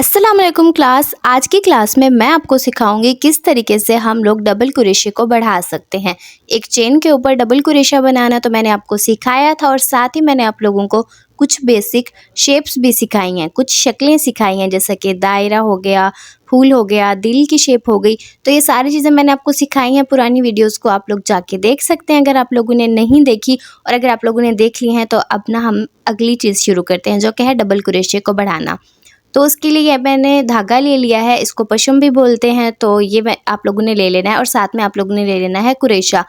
अस्सलाम वालेकुम क्लास। आज की क्लास में मैं आपको सिखाऊंगी किस तरीके से हम लोग डबल क्रोशे को बढ़ा सकते हैं। एक चेन के ऊपर डबल क्रोशा बनाना तो मैंने आपको सिखाया था और साथ ही मैंने आप लोगों को कुछ बेसिक शेप्स भी सिखाई हैं, कुछ शक्लें सिखाई हैं, जैसे कि दायरा हो गया, फूल हो गया, दिल की शेप हो गई। तो ये सारी चीज़ें मैंने आपको सिखाई हैं। पुरानी वीडियोस को आप लोग जाके देख सकते हैं अगर आप लोगों ने नहीं देखी, और अगर आप लोगों ने देख ली हैं तो अब ना हम अगली चीज़ शुरू करते हैं जो कि है डबल क्रोशे को बढ़ाना। तो उसके लिए मैंने धागा ले लिया है, इसको पशम भी बोलते हैं। तो ये मैं आप लोगों ने ले लेना है और साथ में आप लोगों ने ले लेना है कुरेशा।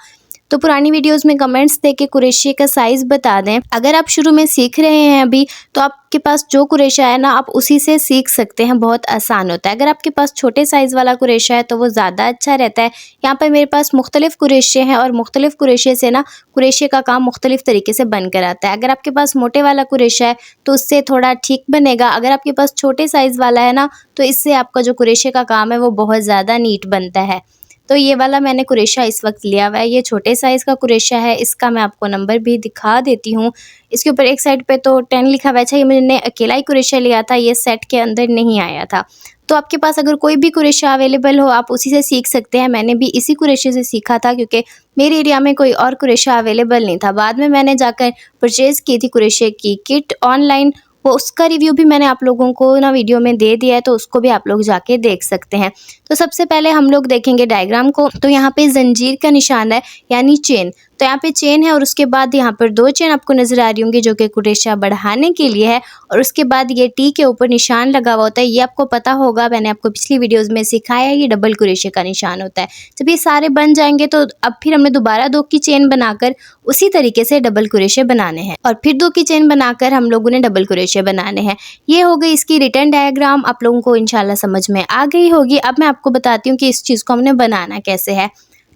तो पुरानी वीडियोस में कमेंट्स देके कुरेशे का साइज़ बता दें। अगर आप शुरू में सीख रहे हैं अभी, तो आपके पास जो कुरेशा है ना, आप उसी से सीख सकते हैं, बहुत आसान होता है। अगर आपके पास छोटे साइज़ वाला कुरेशा है तो वो ज़्यादा अच्छा रहता है। यहाँ पर मेरे पास मुख्तलिफ़ कुरेशे हैं और मुख्तलिफ़ कुरेशे से ना कुरेशे का काम मुख्तलिफ़ तरीके से बन कर आता है। अगर आपके पास मोटे वाला कुरेशा है तो उससे थोड़ा ठीक बनेगा। अगर आपके पास छोटे साइज़ वाला है ना, तो इससे आपका जो कुरेशे का काम है वो बहुत ज़्यादा नीट बनता है। तो ये वाला मैंने कुरेशा इस वक्त लिया हुआ है, ये छोटे साइज़ का कुरेशा है। इसका मैं आपको नंबर भी दिखा देती हूँ। इसके ऊपर एक साइड पे तो 10 लिखा हुआ है। अच्छा, ये मैंने अकेला ही कुरेशा लिया था, ये सेट के अंदर नहीं आया था। तो आपके पास अगर कोई भी कुरेशा अवेलेबल हो, आप उसी से सीख सकते हैं। मैंने भी इसी कुरेशे से सीखा था क्योंकि मेरे एरिया में कोई और कुरेशा अवेलेबल नहीं था। बाद में मैंने जाकर परचेज़ की थी कुरेशे की किट ऑनलाइन, वो उसका रिव्यू भी मैंने आप लोगों को ना वीडियो में दे दिया है, तो उसको भी आप लोग जाके देख सकते हैं। तो सबसे पहले हम लोग देखेंगे डायग्राम को। तो यहाँ पे जंजीर का निशान है, यानी चेन। तो यहाँ पे चेन है और उसके बाद यहाँ पर 2 चेन आपको नज़र आ रही होंगी जो कि कुरेशा बढ़ाने के लिए है। और उसके बाद ये टी के ऊपर निशान लगा हुआ होता है, ये आपको पता होगा, मैंने आपको पिछली वीडियोस में सिखाया है। ये डबल कुरेशे का निशान होता है। जब ये सारे बन जाएंगे तो अब फिर हमने दोबारा 2 की चेन बनाकर उसी तरीके से डबल कुरेशे बनाने हैं, और फिर 2 की चेन बनाकर हम लोगों ने डबल कुरेशे बनाने हैं। ये हो गई इसकी रिटर्न डायग्राम। आप लोगों को इंशाल्लाह समझ में आ गई होगी। अब मैं आपको बताती हूँ कि इस चीज़ को हमने बनाना कैसे है।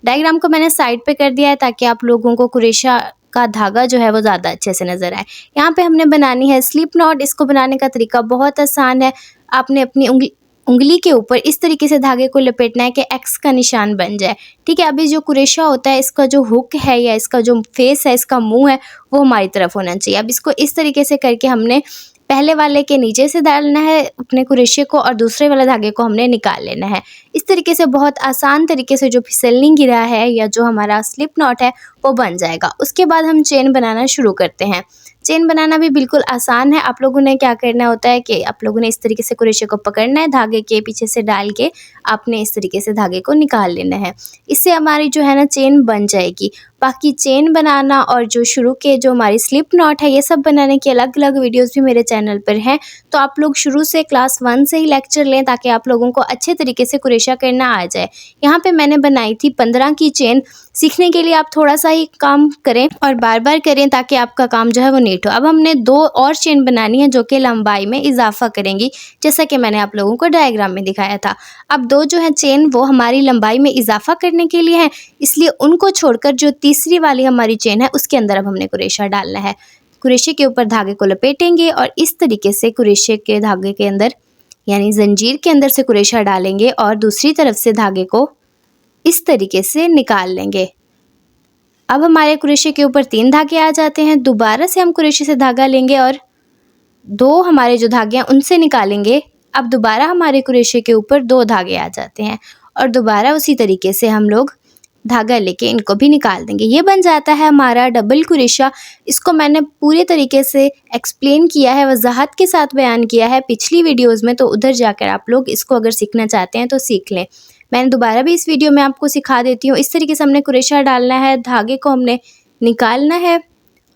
डायग्राम को मैंने साइड पे कर दिया है ताकि आप लोगों को कुरेशा का धागा जो है वो ज़्यादा अच्छे से नज़र आए। यहाँ पे हमने बनानी है स्लिप नॉट। इसको बनाने का तरीका बहुत आसान है। आपने अपनी उंगली के ऊपर इस तरीके से धागे को लपेटना है कि एक्स का निशान बन जाए। ठीक है। अभी जो कुरेशा होता है, इसका जो हुक है या इसका जो फेस है, इसका मुंह है, वो हमारी तरफ होना चाहिए। अब इसको इस तरीके से करके हमने पहले वाले के नीचे से डालना है अपने कुरेशे को, और दूसरे वाले धागे को हमने निकाल लेना है। इस तरीके से बहुत आसान तरीके से जो फिसलनी गिरा है या जो हमारा स्लिप नॉट है वो बन जाएगा। उसके बाद हम चेन बनाना शुरू करते हैं। चेन बनाना भी बिल्कुल आसान है। आप लोगों ने क्या करना होता है कि आप लोगों ने इस तरीके से कुरेशे को पकड़ना है, धागे के पीछे से डाल के आपने इस तरीके से धागे को निकाल लेना है। इससे हमारी जो है ना चेन बन जाएगी। बाकी चेन बनाना और जो शुरू के जो हमारी स्लिप नॉट है, ये सब बनाने की अलग अलग वीडियोस भी मेरे चैनल पर हैं। तो आप लोग शुरू से क्लास 1 से ही लेक्चर लें ताकि आप लोगों को अच्छे तरीके से कुरेशा करना आ जाए। यहाँ पे मैंने बनाई थी 15 की चेन। सीखने के लिए आप थोड़ा सा ही काम करें और बार बार करें ताकि आपका काम जो है वो नीट हो। अब हमने 2 और चेन बनानी है जो कि लंबाई में इजाफा करेंगी, जैसा कि मैंने आप लोगों को डायग्राम में दिखाया था। अब 2 जो है चेन वो हमारी लंबाई में इजाफा करने के लिए है, इसलिए उनको छोड़कर जो तीसरी वाली हमारी चेन है उसके अंदर अब हमने कुरेशा डालना है। कुरेशे के ऊपर धागे को लपेटेंगे और इस तरीके से कुरेशे के धागे के अंदर यानी जंजीर के अंदर से कुरेशा डालेंगे और दूसरी तरफ से धागे को इस तरीके से निकाल लेंगे। अब हमारे कुरेशे के ऊपर 3 धागे आ जाते हैं। दोबारा से हम कुरेशे से धागा लेंगे और 2 हमारे जो धागे हैं उनसे निकालेंगे। अब दोबारा हमारे कुरेशे के ऊपर 2 धागे आ जाते हैं और दोबारा उसी तरीके से हम लोग धागा लेके इनको भी निकाल देंगे। ये बन जाता है हमारा डबल कुरेशा। इसको मैंने पूरे तरीके से एक्सप्लेन किया है, वजाहत के साथ बयान किया है पिछली वीडियोस में, तो उधर जाकर आप लोग इसको अगर सीखना चाहते हैं तो सीख लें। मैंने दोबारा भी इस वीडियो में आपको सिखा देती हूँ। इस तरीके से हमने कुरेशा डालना है, धागे को हमने निकालना है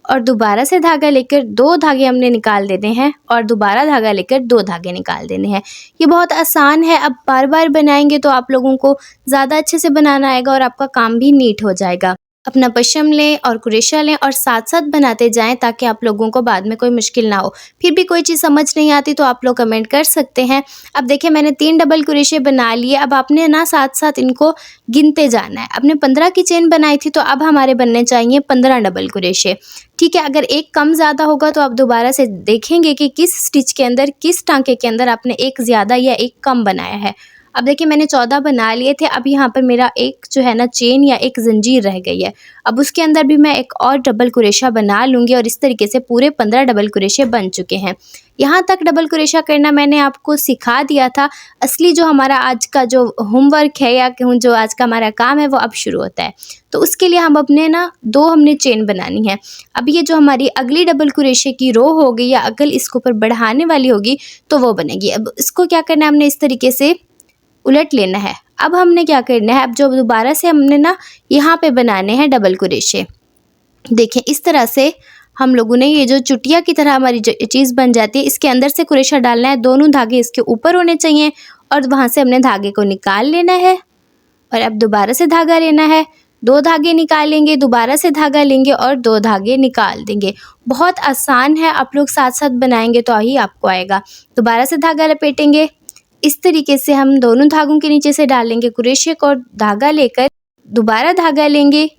और दोबारा से धागा लेकर 2 धागे हमने निकाल देने हैं और दोबारा धागा लेकर 2 धागे निकाल देने हैं। ये बहुत आसान है। अब बार बार बनाएंगे तो आप लोगों को ज़्यादा अच्छे से बनाना आएगा और आपका काम भी नीट हो जाएगा। अपना पशम लें और कुरेशा लें और साथ साथ बनाते जाएं ताकि आप लोगों को बाद में कोई मुश्किल ना हो। फिर भी कोई चीज़ समझ नहीं आती तो आप लोग कमेंट कर सकते हैं। अब देखिए मैंने 3 डबल कुरेशे बना लिए। अब आपने ना साथ साथ इनको गिनते जाना है। आपने 15 की चेन बनाई थी तो अब हमारे बनने चाहिए 15 डबल कुरेशे। ठीक है। अगर एक कम ज़्यादा होगा तो आप दोबारा से देखेंगे कि किस स्टिच के अंदर, किस टांके के अंदर आपने एक ज़्यादा या एक कम बनाया है। अब देखिए मैंने 14 बना लिए थे। अब यहाँ पर मेरा एक जो है ना चेन या एक ज़ंजीर रह गई है। अब उसके अंदर भी मैं एक और डबल क्रोशा बना लूँगी और इस तरीके से पूरे 15 डबल क्रोशे बन चुके हैं। यहाँ तक डबल क्रोशा करना मैंने आपको सिखा दिया था। असली जो हमारा आज का जो होमवर्क है या कहूँ जो आज का हमारा काम है वो अब शुरू होता है। तो उसके लिए हम अपने ना 2 हमने चेन बनानी है। अब ये जो हमारी अगली डबल क्रोशे की रो होगी या अगल इसके ऊपर बढ़ाने वाली होगी तो वो बनेगी। अब इसको क्या करना है, हमने इस तरीके से उलट लेना है। अब हमने क्या करना है, अब जो दोबारा से हमने ना यहाँ पे बनाने हैं डबल क्रोशे। देखिए इस तरह से हम लोगों ने ये जो चुटिया की तरह हमारी जो चीज़ बन जाती है, इसके अंदर से क्रोशा डालना है। दोनों धागे इसके ऊपर होने चाहिए और वहाँ से हमने धागे को निकाल लेना है और अब दोबारा से धागा लेना है। 2 धागे निकालेंगे, दोबारा से धागा लेंगे और 2 धागे निकाल देंगे। बहुत आसान है, आप लोग साथ साथ बनाएंगे तो ही आपको आएगा। दोबारा से धागा लपेटेंगे। इस तरीके से हम दोनों धागों के नीचे से डालेंगे क्रोशे को और धागा लेकर दोबारा धागा लेंगे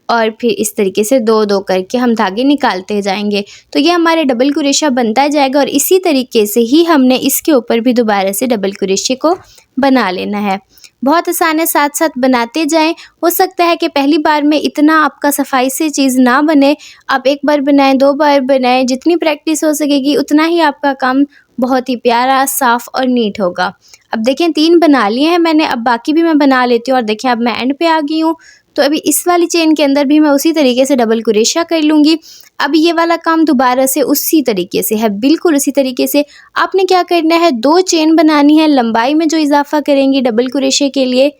और फिर इस तरीके से 2-2 करके हम धागे निकालते जाएंगे। तो ये हमारे डबल क्रोशा बनता जाएगा और इसी तरीके से ही हमने इसके ऊपर भी दोबारा से डबल क्रोशे को बना लेना है। बहुत आसान है, साथ साथ बनाते जाएं। हो सकता है कि पहली बार में इतना आपका सफाई से चीज़ ना बने, आप 1 बार बनाएं, 2 बार बनाएं, जितनी प्रैक्टिस हो सकेगी उतना ही आपका काम बहुत ही प्यारा, साफ़ और नीट होगा। अब देखें 3 बना लिए हैं मैंने, अब बाकी भी मैं बना लेती हूँ और देखें अब मैं एंड पे आ गई हूँ। तो अभी इस वाली चेन के अंदर भी मैं उसी तरीके से डबल क्रोशा कर लूँगी। अब ये वाला काम दोबारा से उसी तरीके से है, बिल्कुल उसी तरीके से। आपने क्या करना है, 2 चेन बनानी है, लंबाई में जो इजाफा करेंगी डबल क्रोशे के लिए,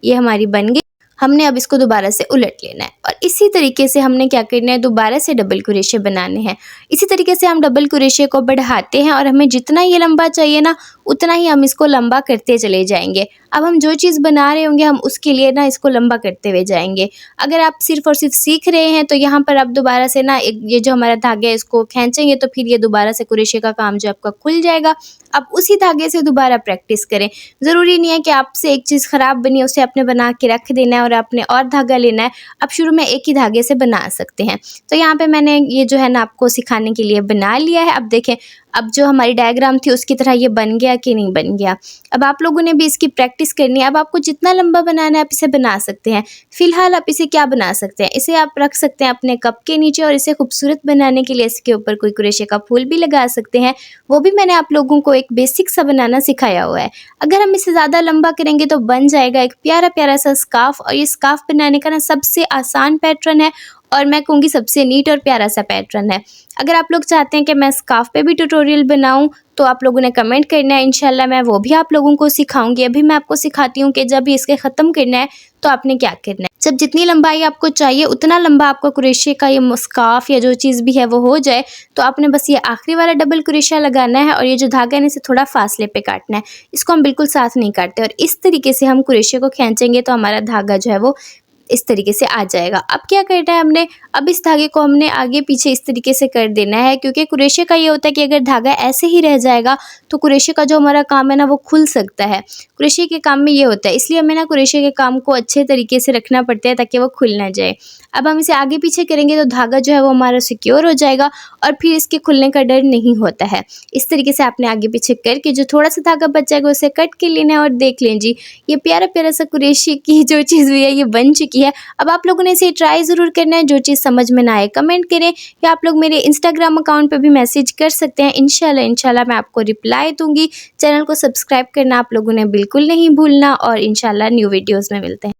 ये हमारी बन गई। हमने अब इसको दोबारा से उलट लेना है और इसी तरीके से हमने क्या करना है, दोबारा से डबल क्रोशे बनाने हैं। इसी तरीके से हम डबल क्रोशे को बढ़ाते हैं और हमें जितना ये लंबा चाहिए ना उतना ही हम इसको लंबा करते चले जाएंगे। अब हम जो चीज़ बना रहे होंगे हम उसके लिए ना इसको लंबा करते हुए जाएंगे। अगर आप सिर्फ और सिर्फ सीख रहे हैं तो यहाँ पर आप दोबारा से ना ये जो हमारा धागा है इसको खींचेंगे तो फिर ये दोबारा से क्रोशे का काम जो आपका खुल जाएगा। आप उसी धागे से दोबारा प्रैक्टिस करें। ज़रूरी नहीं है कि आपसे एक चीज़ ख़राब बनी है उसे आपने बना के रख देना है और आपने और धागा लेना है। आप शुरू में एक ही धागे से बना सकते हैं। तो यहाँ पे मैंने ये जो है ना आपको सिखाने के लिए बना लिया है। अब देखें, अब जो हमारी डायग्राम थी उसकी तरह ये बन गया कि नहीं बन गया। अब आप लोगों ने भी इसकी प्रैक्टिस करनी है। अब आपको जितना लंबा बनाना है आप इसे बना सकते हैं। फ़िलहाल आप इसे क्या बना सकते हैं, इसे आप रख सकते हैं अपने कप के नीचे और इसे खूबसूरत बनाने के लिए इसके ऊपर कोई क्रोशे का फूल भी लगा सकते हैं। वो भी मैंने आप लोगों को एक बेसिक सा बनाना सिखाया हुआ है। अगर हम इसे ज़्यादा लंबा करेंगे तो बन जाएगा एक प्यारा प्यारा सा स्कार्फ। और ये स्कार्फ बनाने का ना सबसे आसान पैटर्न है और मैं कहूँगी सबसे नीट और प्यारा सा पैटर्न है। अगर आप लोग चाहते हैं कि मैं स्कार्फ पे भी ट्यूटोरियल बनाऊं तो आप लोगों ने कमेंट करना है, इंशाल्लाह मैं वो भी आप लोगों को सिखाऊंगी। अभी मैं आपको सिखाती हूँ कि जब इसके ख़त्म करना है तो आपने क्या करना है। जब जितनी लंबाई आपको चाहिए उतना लंबा आपका क्रोशे का ये स्कार्फ या जो चीज़ भी है वो हो जाए तो आपने बस ये आखिरी वाला डबल क्रोशा लगाना है और ये जो धागा है इसे थोड़ा फासले पे काटना है। इसको हम बिल्कुल साथ नहीं काटते और इस तरीके से हम क्रोशे को खींचेंगे तो हमारा धागा जो है वो इस तरीके से आ जाएगा। अब क्या करना है हमने, अब इस धागे को हमने आगे पीछे इस तरीके से कर देना है क्योंकि क्रोशे का ये होता है कि अगर धागा ऐसे ही रह जाएगा तो क्रोशे का जो हमारा काम है ना वो खुल सकता है। क्रोशे के काम में ये होता है, इसलिए हमें ना क्रोशे के काम को अच्छे तरीके से रखना पड़ता है ताकि वो खुल ना जाए। अब हम इसे आगे पीछे करेंगे तो धागा जो है वो हमारा सिक्योर हो जाएगा और फिर इसके खुलने का डर नहीं होता है। इस तरीके से आपने आगे पीछे करके जो थोड़ा सा धागा बच जाएगा उसे कट के लेना है और देख लें जी ये प्यारा प्यारा सा क्रोशे की जो चीज़ भी है ये बन चुकी है। अब आप लोगों ने इसे ट्राई ज़रूर करना है। जो चीज़ समझ में ना आए कमेंट करें या आप लोग मेरे इंस्टाग्राम अकाउंट पे भी मैसेज कर सकते हैं। इंशाल्लाह मैं आपको रिप्लाई दूंगी। चैनल को सब्सक्राइब करना आप लोगों ने बिल्कुल नहीं भूलना और इंशाल्लाह न्यू वीडियोज़ में मिलते हैं।